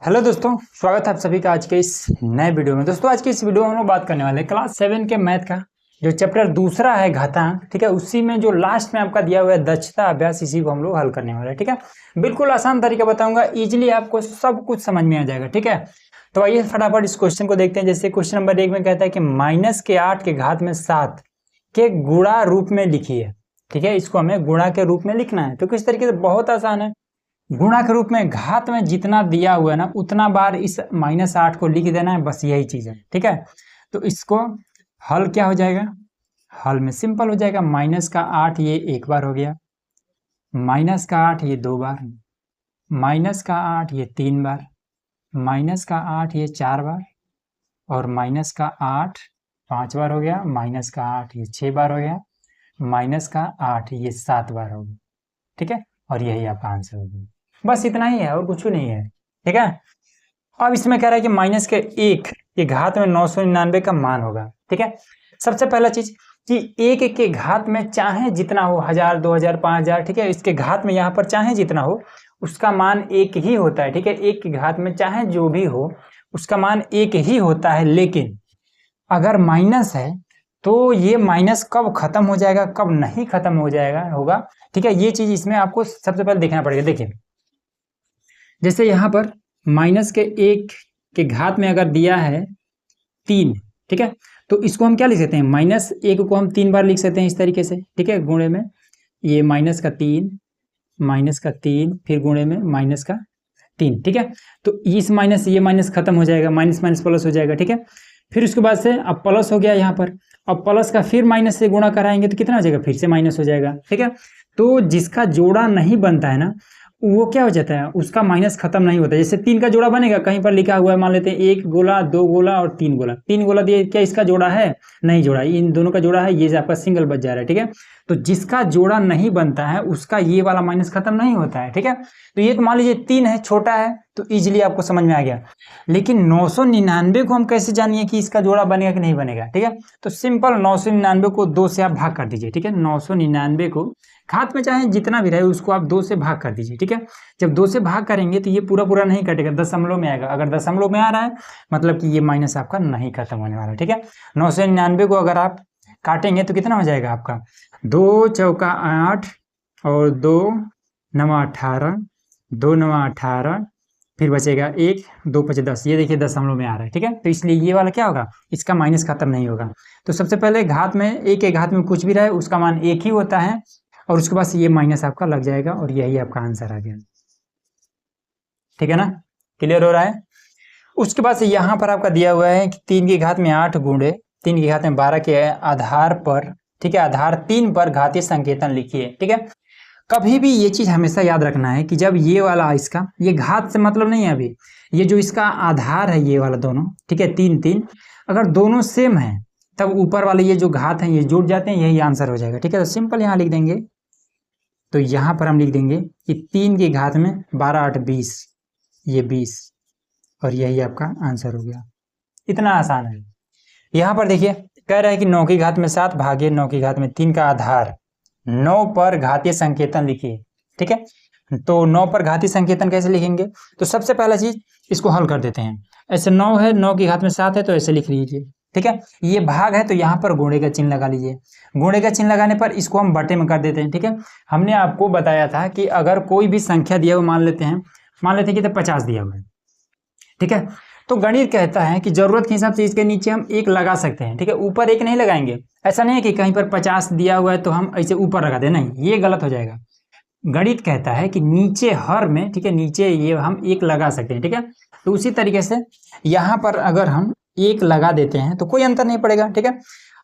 Hello दोस्तों, स्वागत है आप सभी का आज के इस नए वीडियो में। दोस्तों आज की इस वीडियो में हम लोग बात करने वाले हैं क्लास 7 के मैथ का जो चैप्टर दूसरा है घातांक। ठीक है, उसी में जो लास्ट में आपका दिया हुआ है दक्षता अभ्यास, इसी को हम लोग हल करने वाले हैं। ठीक है, बिल्कुल आसान तरीका बताऊंगा, इजीली आपको सब कुछ समझ में आ जाएगा। ठीक है, तो आइए फटाफट इस क्वेश्चन को देखते हैं। जैसे क्वेश्चन नंबर 1 में कहता है कि -8 के घात में 7 के गुणा रूप में लिखिए। ठीक है, इसको हमें गुणा के रूप में लिखना है। तो किस तरीके से, बहुत आसान है। गुणा के रूप में घात में जितना दिया हुआ है ना उतना बार इस -8 को लिख देना है, बस यही चीज है। ठीक है, तो इसको हल क्या हो जाएगा, हल में सिंपल हो जाएगा। -8 ये एक बार हो गया, -8 ये 2 बार, -8 ये 3 बार, -8 ये 4 बार, और -8 5 बार हो गया, -8 ये 6 बार हो गया, -8 ये 7 बार हो गया। ठीक है, और यही आपका आंसर हो गया। बस इतना ही है और कुछ नहीं है। ठीक है, अब इसमें कह रहा है कि -1 के घात में 999 का मान होगा। ठीक है, सबसे पहला चीज कि 1 के घात में चाहे जितना हो, 1000 2000 5000, ठीक है, इसके घात में यहाँ पर चाहे जितना हो उसका मान एक ही होता है। ठीक है, 1 के घात में चाहे जो भी हो उसका मान एक ही होता है, लेकिन अगर माइनस है तो ये माइनस कब खत्म हो जाएगा, कब नहीं खत्म हो जाएगा होगा। ठीक है, ये चीज इसमें आपको सबसे पहले देखना पड़ेगा। देखिए, जैसे यहाँ पर -1 के घात में अगर दिया है 3, ठीक है, तो इसको हम क्या लिख सकते हैं, -1 को हम 3 बार लिख सकते हैं इस तरीके से। ठीक है, गुणे में ये -3 फिर गुणे में -3। ठीक है, तो इस माइनस ये माइनस खत्म हो जाएगा, माइनस माइनस प्लस हो जाएगा। ठीक है, फिर उसके बाद से अब प्लस हो गया यहाँ पर, अब प्लस का फिर माइनस से गुणा कराएंगे तो कितना हो जाएगा, फिर से माइनस हो जाएगा। ठीक है, तो जिसका जोड़ा नहीं बनता है ना वो क्या हो जाता है, उसका माइनस खत्म नहीं होता। जैसे 3 का जोड़ा बनेगा, कहीं पर लिखा हुआ है, मान लेते हैं 1 गोला 2 गोला और 3 गोला, 3 गोला दिए, क्या इसका जोड़ा है, नहीं जोड़ा, इन दोनों का जोड़ा है, ये आपका सिंगल बच जा रहा है। ठीक है, तो जिसका जोड़ा नहीं बनता है उसका ये वाला माइनस खत्म नहीं होता है। ठीक है, तो ये तो मान लीजिए 3 है, छोटा है, तो इजिली आपको समझ में आ गया। लेकिन 999 को हम कैसे जानिए कि इसका जोड़ा बनेगा कि नहीं बनेगा। ठीक है, तो सिंपल 999 को 2 से आप भाग कर दीजिए। ठीक है, 999 को घात में चाहे जितना भी रहे उसको आप 2 से भाग कर दीजिए। ठीक है, जब 2 से भाग करेंगे तो ये पूरा पूरा नहीं कटेगा, दशमलव में आएगा। अगर दशमलव में आ रहा है मतलब कि ये माइनस आपका नहीं खत्म होने वाला है। ठीक है, 999 को अगर आप काटेंगे तो कितना हो जाएगा आपका, 2 चौका 8 और 2 नवा 18, 2 नवा 18, फिर बचेगा 1, 2 5 10, ये देखिए दशमलव में आ रहा है। ठीक है, तो इसलिए ये वाला क्या होगा, इसका माइनस खत्म नहीं होगा। तो सबसे पहले घात में 1 के घात में कुछ भी रहे उसका मान एक ही होता है, और उसके बाद ये माइनस आपका लग जाएगा, और यही आपका आंसर आ गया। ठीक है ना, क्लियर हो रहा है। उसके बाद से यहाँ पर आपका दिया हुआ है कि 3 की घात में 8 गुणे 3 की घात में 12 के आधार पर, ठीक है, आधार 3 पर घातीय संकेतन लिखिए। ठीक है, कभी भी ये चीज हमेशा याद रखना है कि जब ये वाला इसका, ये घात से मतलब नहीं है, अभी ये जो इसका आधार है ये वाला दोनों, ठीक है, 3 3, अगर दोनों सेम है तब ऊपर वाले ये जो घात हैं ये जुड़ जाते हैं, यही आंसर हो जाएगा। ठीक है, तो सिंपल यहाँ लिख देंगे, तो यहाँ पर हम लिख देंगे कि 3 की घात में 12 8 20, ये 20, और यही आपका आंसर हो गया। इतना आसान है। यहाँ पर देखिए कह रहा है कि 9 की घात में 7 भागे 9 की घात में 3 का आधार 9 पर घातीय संकेतन लिखिए। ठीक है, तो 9 पर घातीय संकेतन कैसे लिखेंगे, तो सबसे पहला चीज इसको हल कर देते हैं। ऐसे 9 है, 9 की घात में 7 है, तो ऐसे लिख लीजिए। ठीक है, ये भाग है तो यहाँ पर गुणे का चिन्ह लगा लीजिए। गुणे का चिन्ह लगाने पर इसको हम बटे में कर देते हैं। ठीक है, हमने आपको बताया था कि अगर कोई भी संख्या दिया हुआ मान लेते हैं कि तो 50 दिया हुआ है, ठीक है, तो गणित कहता है कि जरूरत के हिसाब से इसके नीचे हम 1 लगा सकते हैं। ठीक है, ऊपर 1 नहीं लगाएंगे। ऐसा नहीं है कि कहीं पर 50 दिया हुआ है तो हम ऐसे ऊपर लगा दें, नहीं, ये गलत हो जाएगा। गणित कहता है कि नीचे हर में, ठीक है, नीचे ये हम 1 लगा सकते हैं। ठीक है, तो उसी तरीके से यहाँ पर अगर हम 1 लगा देते हैं तो कोई अंतर नहीं पड़ेगा। ठीक है,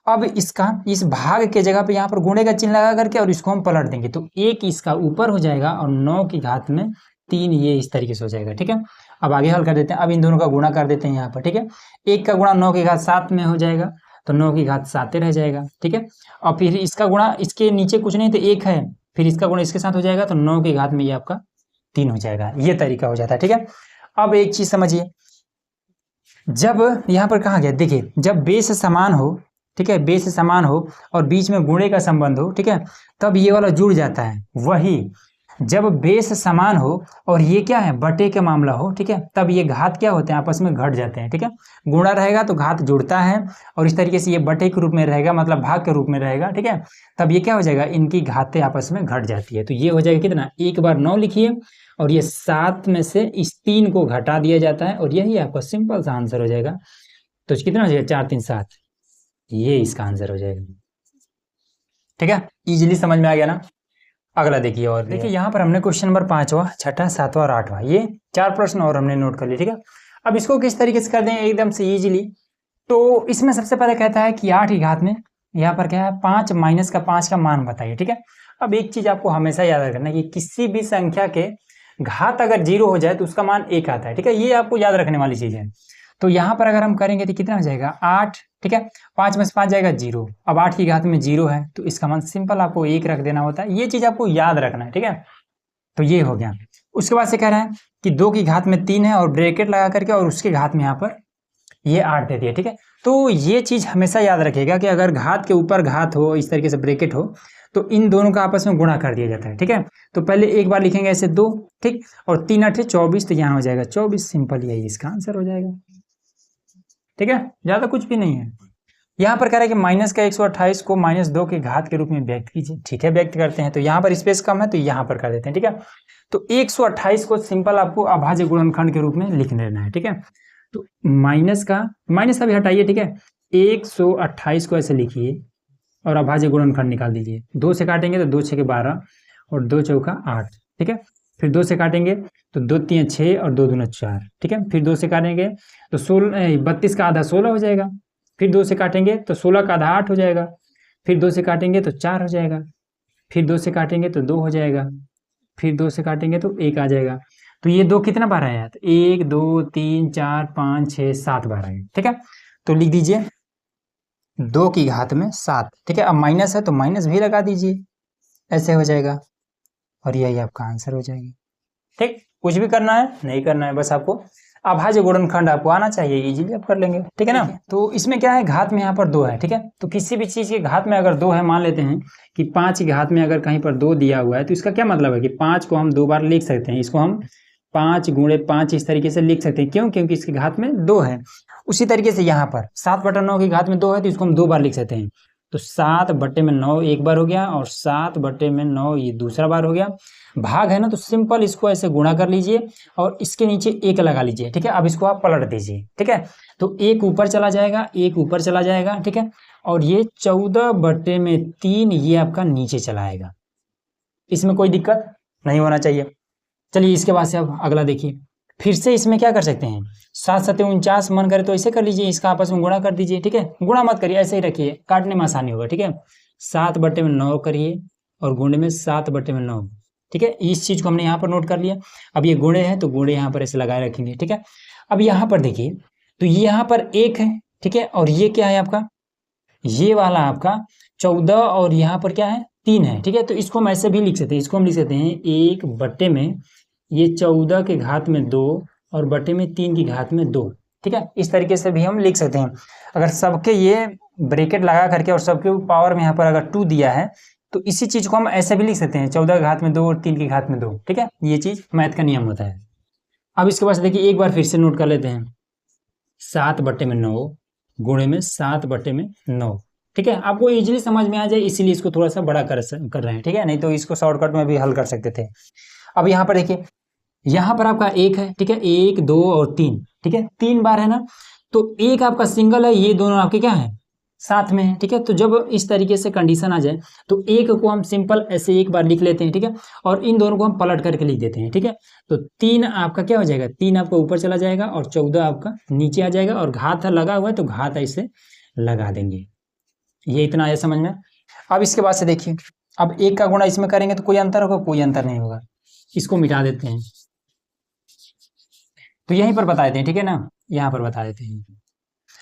अब इसका इस भाग के जगह पे यहाँ पर गुणे का चिन्ह लगा करके और इसको हम पलट देंगे, तो 1 इसका ऊपर हो जाएगा और 9 की घात में 3 ये इस तरीके से हो जाएगा। ठीक है, अब आगे हल कर देते हैं। अब इन दोनों का गुणा कर देते हैं यहाँ पर। ठीक है, 1 का गुणा 9 की घात 7 में हो जाएगा, तो 9 की घात 7 रह जाएगा। ठीक है, और फिर इसका गुणा इसके नीचे कुछ नहीं तो 1 है, फिर इसका गुणा इसके साथ हो जाएगा, तो 9 की घात में ये आपका 3 हो जाएगा। ये तरीका हो जाता है। ठीक है, अब एक चीज समझिए, जब यहाँ पर कहा गया, देखिए जब बेस समान हो, ठीक है, बेस समान हो और बीच में गुणे का संबंध हो, ठीक है, तब ये वाला जुड़ जाता है। वही जब बेस समान हो और ये क्या है बटे का मामला हो, ठीक है, तब ये घात क्या होते हैं आपस में घट जाते हैं, ठीक है। गुणा रहेगा तो घात जुड़ता है, और इस तरीके से ये बटे के रूप में रहेगा, मतलब भाग के रूप में रहेगा, ठीक है, तब ये क्या हो जाएगा, इनकी घातें आपस में घट जाती है। तो ये हो जाएगा कितना, एक बार 9 लिखिए, और ये 7 में से इस 3 को घटा दिया जाता है, और यही आपका सिंपल सा आंसर हो जाएगा। तो कितना हो जाएगा, 4 3 7, ये इसका आंसर हो जाएगा, ठीक है। इजीली समझ में आ गया ना। अगला देखिए, और देखिए यहाँ पर हमने क्वेश्चन नंबर 5वां, 6ठा, 7वां और 8वां, ये 4 प्रश्न और हमने नोट कर लिए, ठीक है। अब इसको किस तरीके से कर दें एकदम से इजीली, तो इसमें सबसे पहले कहता है कि 8 की घात में यहाँ पर क्या है 5 माइनस का 5 का मान बताइए, ठीक है। अब एक चीज आपको हमेशा याद रखना है कि किसी भी संख्या के घात अगर 0 हो जाए तो उसका मान 1 आता है, ठीक है, ये आपको याद रखने वाली चीज है। तो यहाँ पर अगर हम करेंगे तो कितना हो जाएगा 8, ठीक है, 5 में से 5 जाएगा 0, अब 8 की घात में 0 है तो इसका मान सिंपल आपको 1 रख देना होता है, ये चीज आपको याद रखना है, ठीक है। तो ये हो गया। उसके बाद से कह रहा है कि 2 की घात में 3 है और ब्रैकेट लगा करके और उसके घात में यहाँ पर ये 8 दे दिया, ठीक है। तो ये चीज हमेशा याद रखिएगा कि अगर घात के ऊपर घात हो, इस तरीके से ब्रैकेट हो, तो इन दोनों का आपस में गुणा कर दिया जाता है, ठीक है। तो पहले एक बार लिखेंगे ऐसे 2, ठीक, और 3 8 24, तो यहाँ हो जाएगा 24, सिंपल यही इसका आंसर हो जाएगा, ठीक है, ज्यादा कुछ भी नहीं है। यहाँ पर कह रहा है कि माइनस का 128 को -2 के घात के रूप में व्यक्त कीजिए, ठीक है, व्यक्त करते हैं। तो यहाँ पर स्पेस कम है तो यहाँ पर कर देते हैं, ठीक है। तो 128 को सिंपल आपको अभाज्य गुणनखंड के रूप में लिख लेना है, ठीक है। तो माइनस अभी हटाइए, ठीक है, 128 को ऐसे लिखिए और अभाज्य गुणनखंड निकाल दीजिए। 2 से काटेंगे तो 2 6 के 12 और 2 चौका 8, ठीक है। फिर 2 से काटेंगे तो 2 3 6 और 2 दूना 4, ठीक है। फिर 2 से काटेंगे तो 32 का आधा 16 हो जाएगा। फिर 2 से काटेंगे तो 16 का आधा 8 हो जाएगा। फिर 2 से काटेंगे तो 4 हो जाएगा। फिर 2 से काटेंगे तो 2 हो जाएगा। फिर 2 से काटेंगे तो 1 आ जाएगा। तो ये 2 कितना बार आया, तो 1 2 3 4 5 6 7 बार आया, ठीक है। तो लिख दीजिए 2 की घात में 7, ठीक है। अब माइनस है तो माइनस भी लगा दीजिए, ऐसे हो जाएगा, और यही आपका आंसर हो जाएगा, ठीक। कुछ भी करना है नहीं करना है, बस आपको अभाज्य गुणनखंड आपको आना चाहिए, इजीली आप कर लेंगे, ठीक है ना। तो इसमें क्या है, घात में यहाँ पर 2 है, ठीक है। तो किसी भी चीज के घात में अगर 2 है, मान लेते हैं कि 5 की घात में अगर कहीं पर 2 दिया हुआ है, तो इसका क्या मतलब है कि 5 को हम 2 बार लिख सकते हैं, इसको हम 5 × 5 इस तरीके से लिख सकते हैं, क्यों, क्योंकि इसकी घात में 2 है। उसी तरीके से यहाँ पर 7/9 की घात में 2 है तो इसको हम 2 बार लिख सकते हैं। तो 7/9 एक बार हो गया, और 7/9 ये दूसरा बार हो गया। भाग है ना, तो सिंपल इसको ऐसे गुणा कर लीजिए और इसके नीचे 1 लगा लीजिए, ठीक है। अब इसको आप पलट दीजिए, ठीक है। तो 1 ऊपर चला जाएगा, 1 ऊपर चला जाएगा, ठीक है। और ये 14/3 ये आपका नीचे चला आएगा, इसमें कोई दिक्कत नहीं होना चाहिए। चलिए इसके बाद से अब अगला देखिए, फिर से इसमें क्या कर सकते हैं, 7 7 49 मन करे तो ऐसे कर लीजिए, इसका आपस में गुणा कर दीजिए, ठीक है। गुणा मत करिए, ऐसे ही रखिए, काटने में आसानी होगा, ठीक है। 7/9 करिए और गुणे में 7/9, ठीक है। इस चीज को हमने यहाँ पर नोट कर लिया। अब ये गुणे है तो गुणे यहाँ पर ऐसे लगाए रखेंगे, ठीक है। अब यहाँ पर देखिए, तो ये यहाँ पर 1 है, ठीक है, और ये क्या है आपका, ये वाला आपका 14 और यहाँ पर क्या है 3 है, ठीक है। तो इसको हम ऐसे भी लिख सकते हैं, इसको हम लिख सकते हैं 1 बटे में ये 14 के घात में 2 और बटे में 3 की घात में 2, ठीक है। इस तरीके से भी हम लिख सकते हैं। अगर सबके ये ब्रैकेट लगा करके और सबके पावर में यहाँ पर अगर 2 दिया है तो इसी चीज को हम ऐसे भी लिख सकते हैं, 14 की घात में 2 और 3 की घात में 2, ठीक है। ये चीज मैथ का नियम होता है। अब इसके बाद देखिए एक बार फिर से नोट कर लेते हैं, 7/9 गुणे में 7/9, ठीक है। आपको इजीली समझ में आ जाए इसीलिए इसको थोड़ा सा बड़ा कर रहे हैं, ठीक है, नहीं तो इसको शॉर्टकट में भी हल कर सकते थे। अब यहाँ पर देखिए, यहाँ पर आपका 1 है, ठीक है, 1 2 और 3, ठीक है, 3 बार है ना। तो 1 आपका सिंगल है, ये दोनों आपके क्या है साथ में है, ठीक है। तो जब इस तरीके से कंडीशन आ जाए तो 1 को हम सिंपल ऐसे एक बार लिख लेते हैं, ठीक है, और इन दोनों को हम पलट करके लिख देते हैं, ठीक है। तो 3 आपका क्या हो जाएगा, 3 आपका ऊपर चला जाएगा और 14 आपका नीचे आ जाएगा, और घात लगा हुआ है तो घात ऐसे लगा देंगे। ये इतना आया समझ में। अब इसके बाद से देखिए, अब 1 का गुणा इसमें करेंगे तो कोई अंतर होगा, कोई अंतर नहीं होगा, इसको मिटा देते हैं। तो यहीं पर बता देते हैं, ठीक है ना, यहाँ पर बता देते हैं।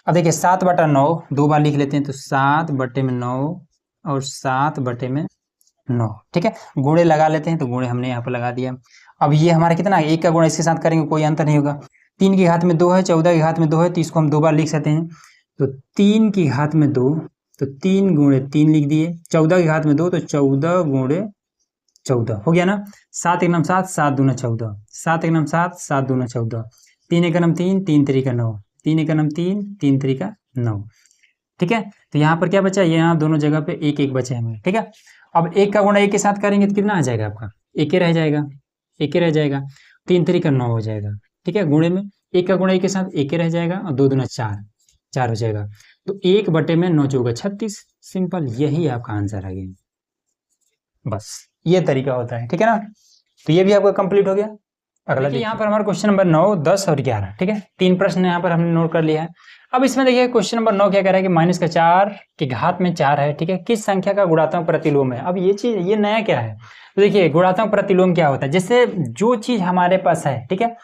अब देखिए 7/9 2 बार लिख लेते हैं, तो 7/9 और 7/9, ठीक है। गुणे लगा लेते हैं, तो गुणे हमने यहाँ पर लगा दिया। अब ये हमारा कितना है, 1 का गुणा इसके साथ करेंगे कोई अंतर नहीं होगा। 3 की घात में 2 है, 14 की घात में 2 है, तो इसको हम 2 बार लिख सकते हैं। तो 3 की घात में 2, तो 3 × 3 लिख दिए, 14 की घात में 2 तो 14 × 14 हो गया ना। 7 एक नम 7, 7 दूना 14, 7 एक नम 7, 7 दूना 14, 3 एक नम 3, 3 3 9, 3 एक नम 3, 3 3 9। ठीक है, तो यहाँ पर क्या बचा, यहाँ दोनों जगह पे एक एक बचे हमें। ठीक है, अब एक का गुणा एक के साथ करेंगे तो कितना आ जाएगा आपका, एक ही रह जाएगा, एक ही रह जाएगा, 3 3 9 हो जाएगा। ठीक है, गुणे में एक का गुणा एक के साथ एक ही रह जाएगा और 2 दूना 4, 4 हो जाएगा। तो 1/9 चौका 36, सिंपल, यही आपका आंसर आ गया। बस ये तरीका होता है। ठीक है ना, तो ये भी आपका कंप्लीट हो गया। अगला देखिए, यहाँ पर हमारा क्वेश्चन नंबर 9, 10 और 11। ठीक है, 3 प्रश्न यहाँ पर हमने नोट कर लिया है। अब इसमें देखिए क्वेश्चन नंबर 9 क्या कह रहा है कि -4 की घात में 4 है। ठीक है, किस संख्या का गुणात्मक प्रतिलोम है। अब ये चीज, ये नया क्या है, तो देखिए गुणात्मक प्रतिलोम क्या होता है, जैसे जो चीज हमारे पास है, ठीक है,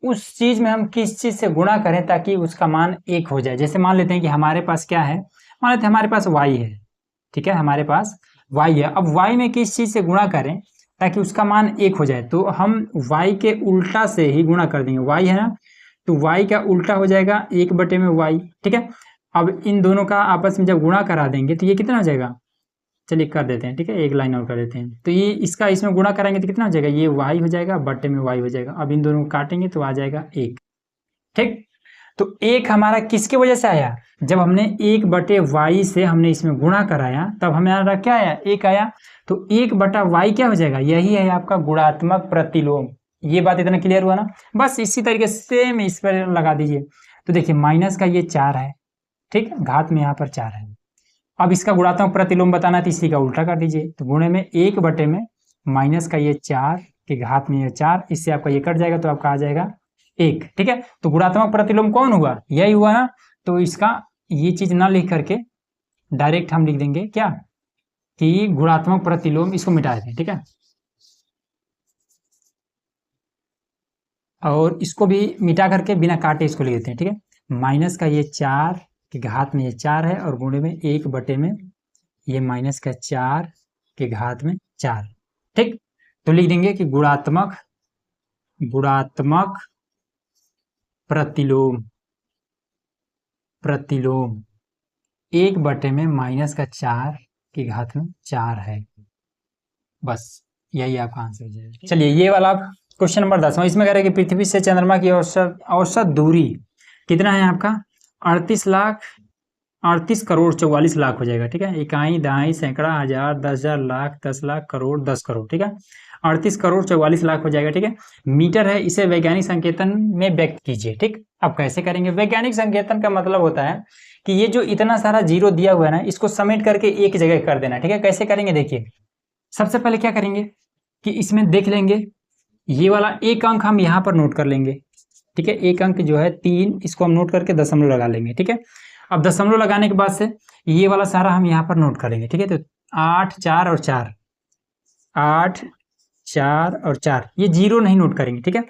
उस चीज में हम किस चीज से गुणा करें ताकि उसका मान 1 हो जाए। जैसे मान लेते हैं कि हमारे पास क्या है, मान लेते हैं हमारे पास y है। ठीक है, हमारे पास y है। अब y में किस चीज से गुणा करें ताकि उसका मान 1 हो जाए, तो हम y के उल्टा से ही गुणा कर देंगे। y है ना, तो y का उल्टा हो जाएगा 1/y। ठीक है, अब इन दोनों का आपस में जब गुणा करा देंगे तो ये कितना हो जाएगा, चलिए कर देते हैं। ठीक है, एक लाइन और कर देते हैं, तो ये इसका इसमें गुणा कराएंगे तो कितना हो जाएगा, ये y हो जाएगा, बट्टे में y हो जाएगा। अब इन दोनों को काटेंगे तो आ जाएगा 1। ठीक, तो 1 हमारा किसके वजह से आया, जब हमने 1/y से हमने इसमें गुणा कराया तब हमारा क्या आया, 1 आया। तो 1/y क्या हो जाएगा, यही है आपका गुणात्मक प्रतिलोम। ये बात इतना क्लियर हुआ ना। बस इसी तरीके से सेम इस पर लगा दीजिए। तो देखिए माइनस का ये 4 है, ठीक है, घात में यहाँ पर 4 है। अब इसका गुणात्मक प्रतिलोम बताना है तो इसी का उल्टा कर दीजिए, तो गुणे में 1 में माइनस का ये 4 के घात में ये 4, इससे आपका ये कट जाएगा तो आपका आ जाएगा 1। ठीक है, तो गुणात्मक प्रतिलोम कौन हुआ, यही हुआ ना। तो इसका ये चीज ना लिख करके डायरेक्ट हम लिख देंगे क्या, कि गुणात्मक प्रतिलोम, इसको मिटा दें। ठीक है, और इसको भी मिटा करके बिना काटे इसको लिख देते हैं। ठीक है, माइनस का ये 4 के घात में ये 4 है और गुणे में 1 में ये माइनस का 4 के घात में 4। ठीक, तो लिख देंगे कि गुणात्मक प्रतिलोम 1 में माइनस का 4 की घात में 4 है। बस यही आपका आंसर हो जाएगा। चलिए ये वाला आप क्वेश्चन नंबर 10, इसमें कह रहे हैं कि पृथ्वी से चंद्रमा की औसत दूरी कितना है आपका, 38 करोड़ 44 लाख हो जाएगा। ठीक है, इकाई, दहाई, सैकड़ा, हजार, 10,000, लाख, 10 लाख, करोड़, 10 करोड़। ठीक है, 38 करोड़ 44 लाख हो जाएगा। ठीक है, मीटर है, इसे वैज्ञानिक संकेतन में व्यक्त कीजिए। ठीक, अब कैसे करेंगे, वैज्ञानिक संकेतन का मतलब होता है कि ये जो इतना सारा जीरो दिया हुआ है ना, इसको समेट करके एक जगह कर देना। ठीक है, कैसे करेंगे, देखिए सबसे पहले क्या करेंगे कि इसमें देख लेंगे, ये वाला एक अंक हम यहाँ पर नोट कर लेंगे। ठीक है, एक अंक जो है 3, इसको हम नोट करके दशमलव लगा लेंगे। ठीक है, अब दशमलव लगाने के बाद से ये वाला सारा हम यहाँ पर नोट करेंगे। ठीक है, तो 8 4 और 4, 8 4 और 4, ये जीरो नहीं नोट करेंगे। ठीक है,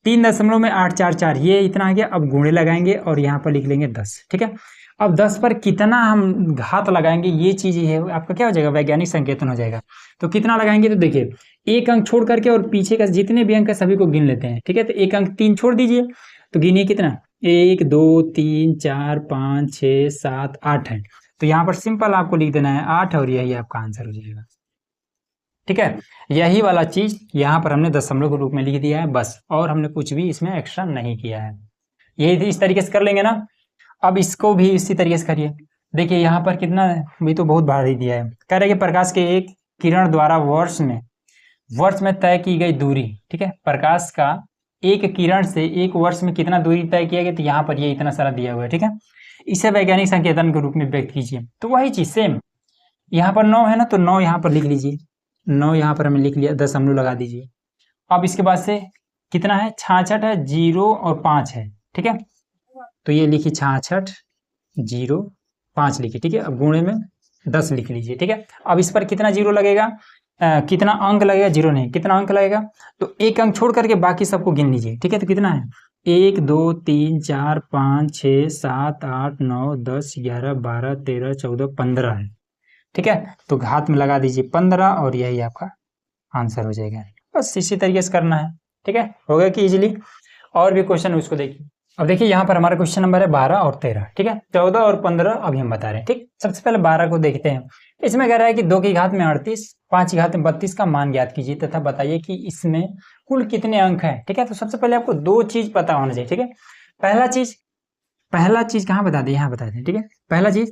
3.844 ये इतना आ गया। अब गुणे लगाएंगे और यहाँ पर लिख लेंगे 10। ठीक है, अब 10 पर कितना हम घात लगाएंगे, ये चीज है आपका क्या हो जाएगा, वैज्ञानिक संकेतन हो जाएगा। तो कितना लगाएंगे, तो देखिए एक अंक छोड़ करके और पीछे का जितने भी अंक है सभी को गिन लेते हैं। ठीक है, तो एक अंक 3 छोड़ दीजिए, तो गिनिए कितना, 1 2 3 4 5 6 7 8 है। तो यहाँ पर सिंपल आपको लिख देना है 8 और यही आपका आंसर हो जाएगा। ठीक है, यही वाला चीज यहाँ पर हमने दशमलव के रूप में लिख दिया है बस, और हमने कुछ भी इसमें एक्स्ट्रा नहीं किया है। यही इस तरीके से कर लेंगे ना। अब इसको भी इसी तरीके से करिए। देखिए यहाँ पर कितना है, भी तो बहुत भारी दिया है। कह रहे कि प्रकाश के एक किरण द्वारा वर्ष में तय की गई दूरी। ठीक है, प्रकाश का एक किरण से एक वर्ष में कितना दूरी तय किया गया, तो यहाँ पर ये इतना सारा दिया हुआ है। ठीक है, इसे वैज्ञानिक संकेतन के रूप में व्यक्त कीजिए। तो वही चीज सेम, यहाँ पर 9 है ना, तो 9 यहाँ पर लिख लीजिए, 9 यहाँ पर हमने लिख लिया, दशमलव लगा दीजिए। अब इसके बाद से कितना है, 66 है, 0 और 5 है। ठीक है, तो ये लिखिए 66 0 5 लिखिए। ठीक है, अब गुणे में 10 लिख लीजिए। ठीक है, अब इस पर कितना जीरो लगेगा, कितना अंक लगेगा, जीरो नहीं, कितना अंक लगेगा, तो एक अंक छोड़ करके बाकी सबको गिन लीजिए। ठीक है, तो कितना है, 1 2 3 4 5 6 7 8 9 10 11 12 13 14 15 है। ठीक है, तो घात में लगा दीजिए 15 और यही आपका आंसर हो जाएगा। बस इसी तरीके से करना है। ठीक है, हो गया कि इजीली। और भी क्वेश्चन उसको देखिए। अब देखिए यहाँ पर हमारा क्वेश्चन नंबर है 12 और 13, ठीक है। 14 और 15 अभी हम बता रहे हैं, ठीक। सबसे पहले 12 को देखते हैं। इसमें कह रहा है कि 2 की घात में 38, 5 की घात में 32 का मान ज्ञात कीजिए तथा बताइए कि इसमें कुल कितने अंक हैं, ठीक है। तो सबसे पहले आपको 2 चीज पता होना चाहिए, ठीक है। पहला चीज कहाँ बता दें, यहाँ बता दें, ठीक है। पहला चीज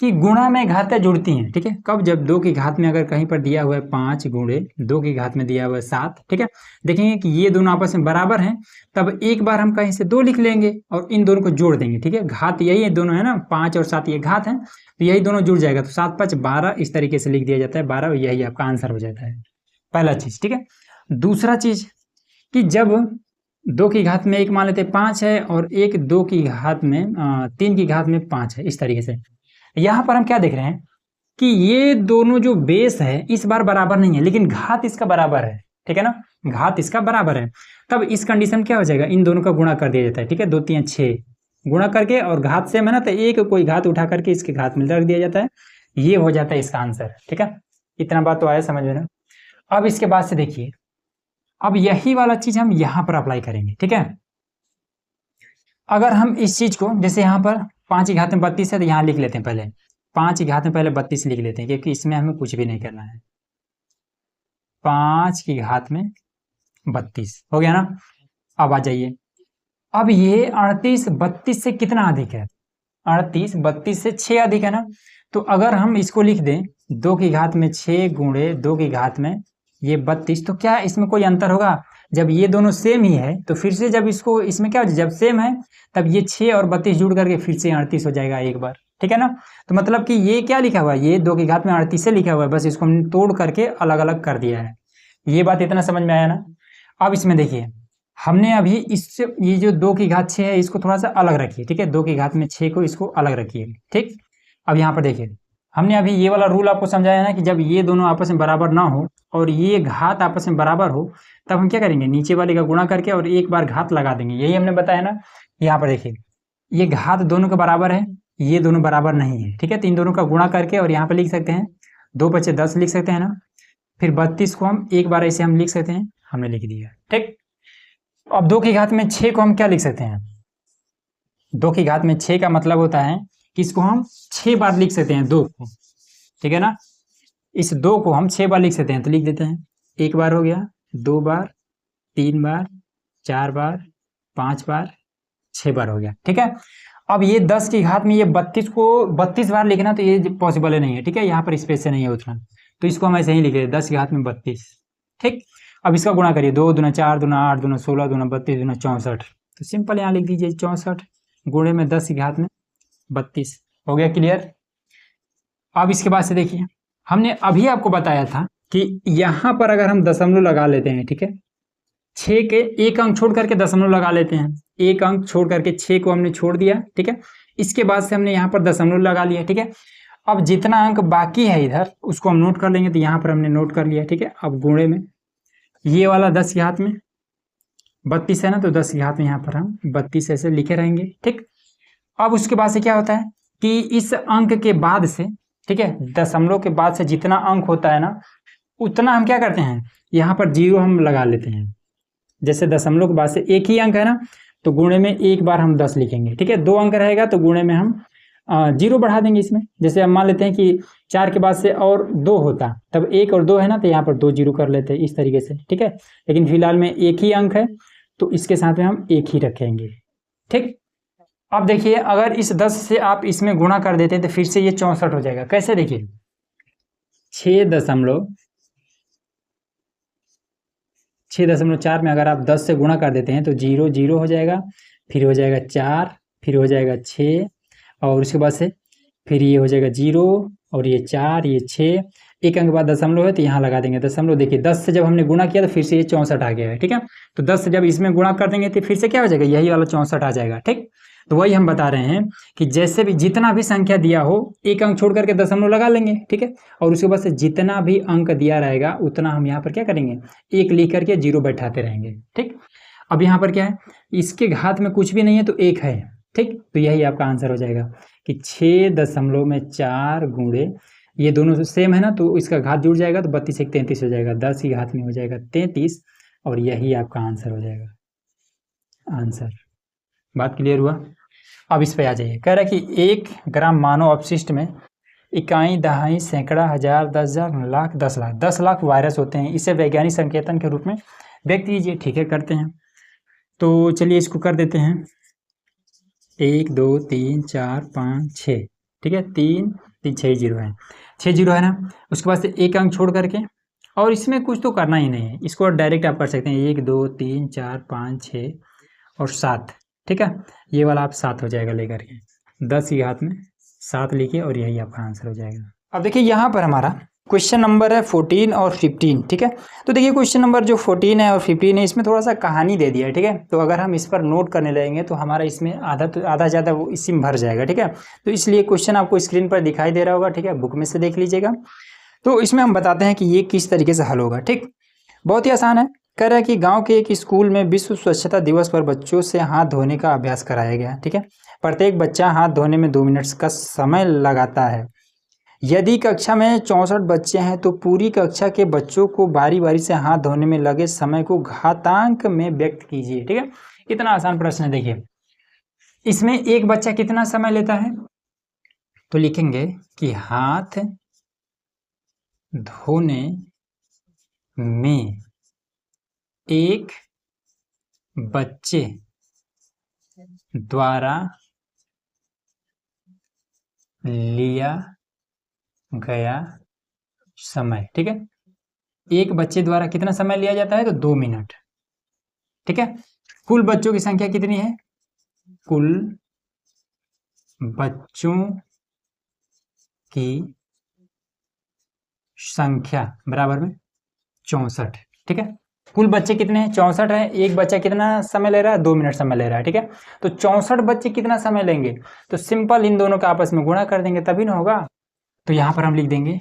कि गुणा में घातें जुड़ती हैं, ठीक है। कब? जब 2 की घात में अगर कहीं पर दिया हुआ है 5 गुणे 2 की घात में दिया हुआ है 7, ठीक है। देखेंगे कि ये दोनों आपस में बराबर हैं, तब एक बार हम कहीं से 2 लिख लेंगे और इन दोनों को जोड़ देंगे, ठीक है। घात यही है, दोनों है ना, 5 और 7 ये घात है, तो यही दोनों जुड़ जाएगा, तो 7 5 12 इस तरीके से लिख दिया जाता है 12, यही आपका आंसर हो जाता है। पहला चीज, ठीक है। दूसरा चीज कि जब 2 की घात में एक मान लेते 5 है और एक 2 की घात में 3 की घात में 5 है, इस तरीके से। यहाँ पर हम क्या देख रहे हैं कि ये दोनों जो बेस है इस बार बराबर नहीं है, लेकिन घात इसका बराबर है, ठीक है ना। घात इसका बराबर है, तब इस कंडीशन क्या हो जाएगा, इन दोनों का गुणा कर दिया जाता है, ठीक है। 2 3 6 गुणा करके, और घात सेम है ना, तो एक कोई घात उठा करके इसके घात में रख दिया जाता है, ये हो जाता है इसका आंसर, ठीक है। इतना बात तो आया समझ में ना। अब इसके बाद से देखिए, अब यही वाला चीज हम यहाँ पर अप्लाई करेंगे, ठीक है। अगर हम इस चीज को, जैसे यहाँ पर 5 की घात में 32 है, तो यहाँ लिख लेते हैं पहले 5 की घात में पहले 32 लिख लेते हैं, क्योंकि इसमें हमें कुछ भी नहीं करना है। 5 की घात में 32 हो गया ना। अब आ जाइए, अब ये 38 32 से कितना अधिक है, 38 32 से 6 अधिक है ना। तो अगर हम इसको लिख दें 2 की घात में 6 गुणे 2 की घात में ये 32, तो क्या इसमें कोई अंतर होगा? जब ये दोनों सेम ही है तो फिर से जब इसको, इसमें क्या हो जाए, जब सेम है तब ये 6 और 32 जुड़ करके फिर से 38 हो जाएगा एक बार, ठीक है ना। तो मतलब कि ये क्या लिखा हुआ है, ये 2 की घात में 38 से लिखा हुआ है, बस इसको हमने तोड़ करके अलग अलग कर दिया है। ये बात इतना समझ में आया ना। अब इसमें देखिए, हमने अभी इससे ये जो 2 की घात 6 है इसको थोड़ा सा अलग रखिए, ठीक है। 2 की घात में 6 को इसको अलग रखिए, ठीक। अब यहाँ पर देखिए, हमने अभी ये वाला रूल आपको समझाया ना कि जब ये दोनों आपस में बराबर ना हो और ये घात आपस में बराबर हो, तब हम क्या करेंगे, नीचे वाले का गुणा करके और एक बार घात लगा देंगे, यही हमने बताया ना। यहाँ पर देखिए, ये घात दोनों के बराबर है, ये दोनों बराबर नहीं है, ठीक है। तो इन दोनों का गुणा करके और यहाँ पर लिख सकते हैं 2 5 10 लिख सकते हैं ना। फिर 32 को हम एक बार ऐसे हम लिख सकते हैं, हमने लिख दिया, ठीक। अब 2 की घात में 6 को हम क्या लिख सकते हैं, 2 की घात में 6 का मतलब होता है कि इसको हम 6 बार लिख सकते हैं, 2 को, ठीक है ना। इस 2 को हम 6 बार लिख सकते हैं, तो लिख देते हैं, 1 बार हो गया, 2 बार, 3 बार, 4 बार, 5 बार, 6 बार हो गया, ठीक है। अब ये 10 की घात में ये 32 को 32 बार लिखना तो ये पॉसिबल है नहीं है, ठीक है। यहाँ पर स्पेस से नहीं है उतना, तो इसको हम ऐसे ही लिख रहे 10 की घात में 32, ठीक। अब इसका गुणा करिए, 2 दूना 4 दूना 8 दूना 16 दूना 32 दूना 64, तो सिंपल यहाँ लिख दीजिए 64 गुणे में 10 की घात में 32, हो गया क्लियर। अब इसके बाद से देखिए, हमने अभी आपको बताया था कि यहाँ पर अगर हम दशमलव लगा लेते हैं, ठीक है, 6 के एक अंक छोड़ करके दशमलव लगा लेते हैं, एक अंक छोड़ करके 6 को हमने छोड़ दिया, ठीक है। इसके बाद से हमने यहाँ पर दशमलव लगा लिया, ठीक है। अब जितना अंक बाकी है इधर उसको हम नोट कर लेंगे, तो यहाँ पर हमने नोट कर लिया, ठीक है। अब गुणे में ये वाला 10 की घात में 32 है ना, तो 10 की घात में यहाँ पर हम 32 ऐसे लिखे रहेंगे, ठीक। अब उसके बाद से क्या होता है कि इस अंक के बाद से, ठीक है, दशमलव के बाद से जितना अंक होता है ना, उतना हम क्या करते हैं, यहाँ पर 0 हम लगा लेते हैं। जैसे दशमलव के बाद से एक ही अंक है ना, तो गुणे में एक बार हम 10 लिखेंगे, ठीक है। 2 अंक रहेगा तो गुणे में हम 0 बढ़ा देंगे इसमें। जैसे हम मान लेते हैं कि 4 के बाद से और 2 होता, तब 1 और 2 है ना, तो यहाँ पर 2 0 कर लेते हैं इस तरीके से, ठीक है। लेकिन फिलहाल में एक ही अंक है तो इसके साथ में हम 1 ही रखेंगे, ठीक। अब देखिए, अगर इस 10 से आप इसमें गुणा कर देते हैं तो फिर से ये 64 हो जाएगा। कैसे? देखिए 6.4 में अगर आप 10 से गुणा कर देते हैं तो 0 0 हो जाएगा, फिर हो जाएगा 4, फिर हो जाएगा 6, और उसके बाद से फिर ये हो जाएगा 0 और ये 4 ये 6, एक अंक बाद दशमलव है तो यहाँ लगा देंगे दशमलव। देखिए 10 से जब हमने गुणा किया तो फिर से ये 64 आ गया है, ठीक है। तो 10 से जब इसमें गुणा कर देंगे तो फिर से क्या हो जाएगा, यही वाला 64 आ जाएगा, ठीक। तो वही हम बता रहे हैं कि जैसे भी जितना भी संख्या दिया हो एक अंक छोड़ करके दशमलव लगा लेंगे, ठीक है। और उसके बाद से जितना भी अंक दिया रहेगा उतना हम यहाँ पर क्या करेंगे, एक लिख करके 0 बैठाते रहेंगे, ठीक। अब यहाँ पर क्या है, इसके घात में कुछ भी नहीं है तो 1 है, ठीक। तो यही आपका आंसर हो जाएगा कि 6.4 गुणे, ये दोनों सेम है ना, तो इसका घात जुड़ जाएगा तो 32 1 33 हो जाएगा, 10 की घात में हो जाएगा 33, और यही आपका आंसर हो जाएगा, आंसर। बात क्लियर हुआ। अब इस पे आ जाइए, कह रहा है कि 1 ग्राम मानव अपशिष्ट में इकाई, दहाई, सैकड़ा, हजार, 10,000, लाख, 10 लाख 10 लाख वायरस होते हैं। इसे वैज्ञानिक संकेतन के रूप में व्यक्त कीजिए। ठीक है, करते हैं। तो चलिए इसको कर देते हैं। 1 2 3 4 5 6, ठीक है, 3 3 6 जीरो है, 6 जीरो है ना। उसके बाद से एक अंक छोड़ करके, और इसमें कुछ तो करना ही नहीं है, इसको डायरेक्ट आप कर सकते हैं। 1 2 3 4 5 6 और 7, ठीक है, ये वाला आप 7 हो जाएगा लेकर के, 10 की घात में 7 लिखिए और यही आपका आंसर हो जाएगा। अब देखिए यहाँ पर हमारा क्वेश्चन नंबर है 14 और 15, ठीक है। तो देखिए क्वेश्चन नंबर जो 14 है और 15 है, इसमें थोड़ा सा कहानी दे दिया है, ठीक है। तो अगर हम इस पर नोट करने लगेंगे तो हमारा इसमें आधा ज़्यादा वो इसी में भर जाएगा, ठीक है। तो इसलिए क्वेश्चन आपको स्क्रीन पर दिखाई दे रहा होगा, ठीक है, बुक में से देख लीजिएगा। तो इसमें हम बताते हैं कि ये किस तरीके से हल होगा, ठीक। बहुत ही आसान है। कह रहा है कि गांव के एक स्कूल में विश्व स्वच्छता दिवस पर बच्चों से हाथ धोने का अभ्यास कराया गया, ठीक है। प्रत्येक बच्चा हाथ धोने में 2 मिनट का समय लगाता है। यदि कक्षा में 64 बच्चे हैं तो पूरी कक्षा के बच्चों को बारी बारी से हाथ धोने में लगे समय को घातांक में व्यक्त कीजिए, ठीक है। इतना आसान प्रश्न है। देखिए इसमें एक बच्चा कितना समय लेता है, तो लिखेंगे कि हाथ धोने में एक बच्चे द्वारा लिया गया समय, ठीक है। एक बच्चे द्वारा कितना समय लिया जाता है, तो 2 मिनट, ठीक है। कुल बच्चों की संख्या कितनी है, कुल बच्चों की संख्या बराबर में 64, ठीक है। कुल बच्चे कितने हैं, 64 है। एक बच्चा कितना समय ले रहा है, 2 मिनट समय ले रहा है, ठीक है। तो 64 बच्चे कितना समय लेंगे, तो सिंपल इन दोनों का आपस में गुणा कर देंगे तभी ना होगा। तो यहां पर हम लिख देंगे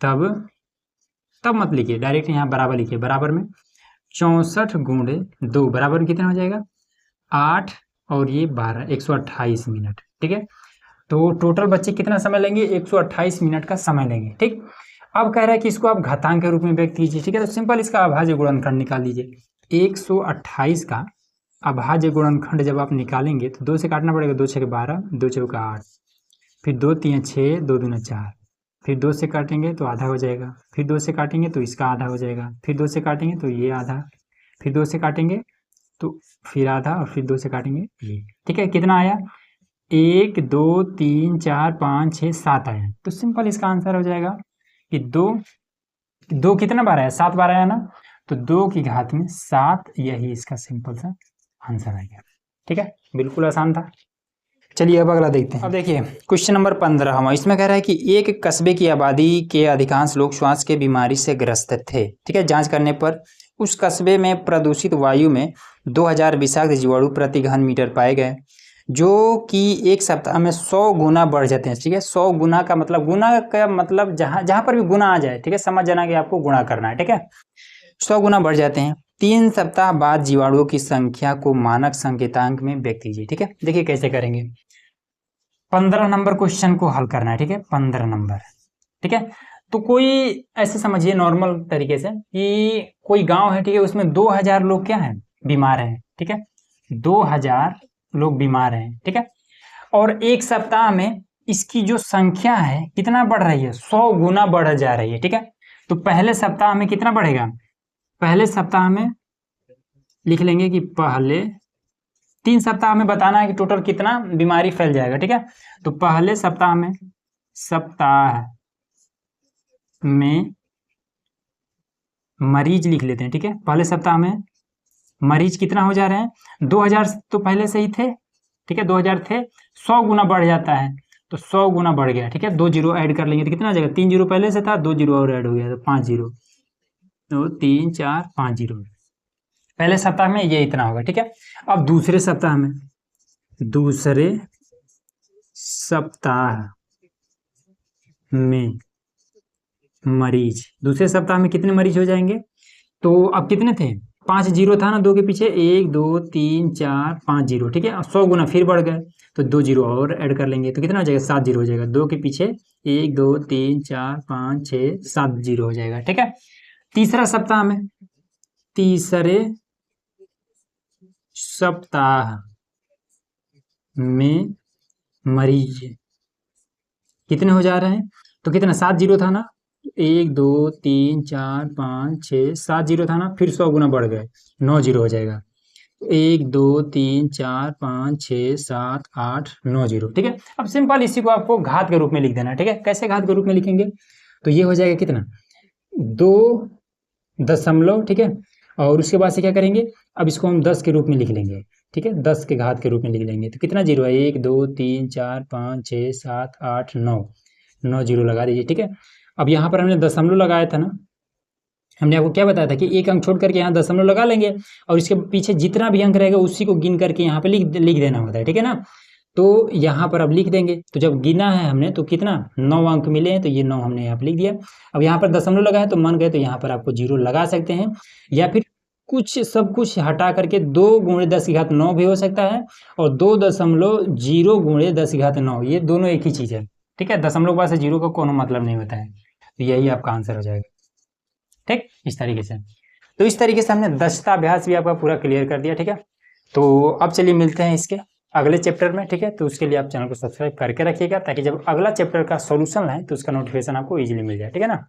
तब मत लिखिए, डायरेक्ट यहाँ बराबर लिखिए। बराबर में 64 गुणे 2 बराबर में कितना हो जाएगा, 8 और ये 12, 128 मिनट, ठीक है। तो टोटल बच्चे कितना समय लेंगे, 128 मिनट का समय लेंगे, ठीक। अब कह रहा है कि इसको आप घातांक के रूप में व्यक्त कीजिए, ठीक है। तो सिंपल इसका अभाज्य गुणनखंड निकाल लीजिए। 128 का अभाज्य गुणनखंड जब आप निकालेंगे तो 2 से काटना पड़ेगा, 2 छः 12, 2 चौका 8, फिर 2 3 6, 2 दूना 4, फिर 2 से काटेंगे तो आधा हो जाएगा, फिर 2 से काटेंगे तो इसका आधा हो जाएगा, फिर 2 से काटेंगे तो ये आधा, फिर 2 से काटेंगे तो फिर आधा, और फिर 2 से काटेंगे ये, ठीक है। कितना आया, 1 2 3 4 5 6 7 आया। तो सिंपल इसका आंसर हो जाएगा कि 2 कितना बार आया, 7 बार आया ना, तो 2 की घात में 7, यही इसका सिंपल सा आंसर आएगा, ठीक है। बिल्कुल आसान था। चलिए अब अगला देखते हैं। अब देखिए क्वेश्चन नंबर 15 हम इसमें कह रहा है कि एक कस्बे की आबादी के अधिकांश लोग श्वास के बीमारी से ग्रस्त थे, ठीक है। जांच करने पर उस कस्बे में प्रदूषित वायु में 2000 विषाक्त जीवाणु प्रति घन मीटर पाए गए, जो कि एक सप्ताह में 100 गुना बढ़ जाते हैं, ठीक है। 100 गुना का मतलब जहां पर भी गुना आ जाए, ठीक है, समझ जाना कि आपको गुणा करना है, ठीक है। 100 गुना बढ़ जाते हैं। 3 सप्ताह बाद जीवाणुओं की संख्या को मानक संकेतांक में व्यक्त कीजिए, ठीक है। देखिए कैसे करेंगे, 15 नंबर क्वेश्चन को हल करना है, ठीक है। 15 नंबर, ठीक है। तो कोई ऐसे समझिए नॉर्मल तरीके से कि कोई गांव है, ठीक है, उसमें 2000 लोग क्या है, बीमार हैं, ठीक है। 2000 लोग बीमार हैं, ठीक है। और एक सप्ताह में इसकी जो संख्या है कितना बढ़ रही है, 100 गुना बढ़ जा रही है, ठीक है। तो पहले सप्ताह में कितना बढ़ेगा, पहले सप्ताह में लिख लेंगे कि पहले 3 सप्ताह में बताना है कि टोटल कितना बीमारी फैल जाएगा, ठीक है। तो पहले सप्ताह में मरीज लिख लेते हैं, ठीक है। पहले सप्ताह में मरीज कितना हो जा रहे हैं, 2000 तो पहले से ही थे, ठीक है, 2000 थे, 100 गुना बढ़ जाता है, तो 100 गुना बढ़ गया, ठीक है। 2 जीरो ऐड कर लेंगे तो कितना आ जाएगा, 3 जीरो पहले से था, 2 जीरो और ऐड हो गया तो 5 जीरो, 2 3 4 5 जीरो। पहले सप्ताह में ये इतना होगा, ठीक है। अब दूसरे सप्ताह में मरीज, दूसरे सप्ताह में कितने मरीज हो जाएंगे, तो अब कितने थे, 5 जीरो था ना, 2 के पीछे 1 2 3 4 5 जीरो, ठीक है। 100 गुना फिर बढ़ गए तो 2 जीरो और ऐड कर लेंगे तो कितना हो जाएगा, 7 जीरो हो जाएगा। 2 के पीछे 1 2 3 4 5 6 7 जीरो हो जाएगा, सप्ताह में मरीज कितने हो जा रहे हैं? तो कितना 7 जीरो था ना, 1 2 3 4 5 6 7 जीरो था ना, फिर 100 गुना बढ़ गए 9 जीरो हो जाएगा। 1 2 3 4 5 6 7 8 9 जीरो। ठीक है, अब सिंपल इसी को आपको घात के रूप में लिख देना है। ठीक है, कैसे घात के रूप में लिखेंगे? तो ये हो जाएगा कितना 2 दशमलव, ठीक है, और उसके बाद से क्या करेंगे, अब इसको हम 10 के रूप में लिख लेंगे। ठीक है, 10 के घात के रूप में लिख लेंगे। तो कितना जीरो है? 1 2 3 4 5 6 7 8 9 9 जीरो लगा दीजिए। ठीक है, अब यहाँ पर हमने दशमलव लगाया था ना, हमने आपको क्या बताया था कि एक अंक छोड़ करके यहाँ दशमलव लगा लेंगे और इसके पीछे जितना भी अंक रहेगा उसी को गिन करके यहाँ पे लिख देना होता है। ठीक है ना, तो यहाँ पर अब लिख देंगे। तो जब गिना है हमने तो कितना 9 अंक मिले हैं, तो ये 9 हमने यहाँ पर लिख दिया। अब यहाँ पर दशमलव लगा है तो मन गए तो यहाँ पर आपको जीरो लगा सकते हैं, या फिर कुछ सब कुछ हटा करके 2 गुणे 10 की घात 9 भी हो सकता है, और 2.0 गुणे 10 की घात 9, ये दोनों एक ही चीज़ है। ठीक है, दशमलव के बाद से जीरो का कोनो मतलब नहीं होता है। तो यही आपका आंसर हो जाएगा। ठीक, इस तरीके से। तो इस तरीके से हमने दक्षता अभ्यास भी आपका पूरा क्लियर कर दिया। ठीक है, तो अब चलिए मिलते हैं इसके अगले चैप्टर में। ठीक है, तो उसके लिए आप चैनल को सब्सक्राइब करके रखिएगा ताकि जब अगला चैप्टर का सॉल्यूशन लाएं तो उसका नोटिफिकेशन आपको इजीली मिल जाए। ठीक है ना।